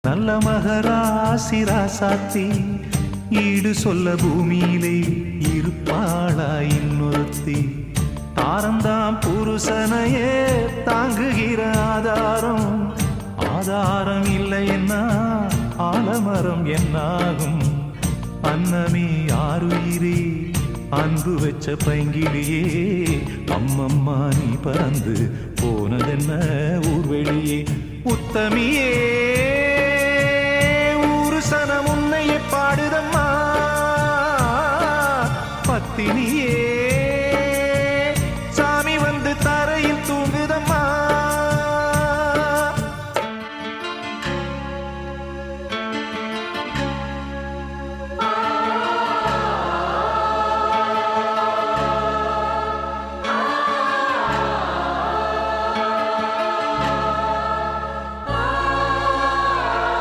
நல்ல மகராசி ராசாத்தி ஈடு சொல்ல பூமியிலே இருப்பாளா இன்னொருத்தி தாரந்தாம் புருஷனையே தாங்குகிற ஆதாரம் ஆதாரம் இல்லை என்ன ஆலமரம் என்னாகும் அன்னமே ஆறுயிரே அன்பு வச்ச பைங்கிலியே அம்மம்மா நீ பறந்து போனதென்ன ஊர்வெளியே உத்தமியே ஊரு சனம் உன்னையே பாடுதம்மா பத்தினி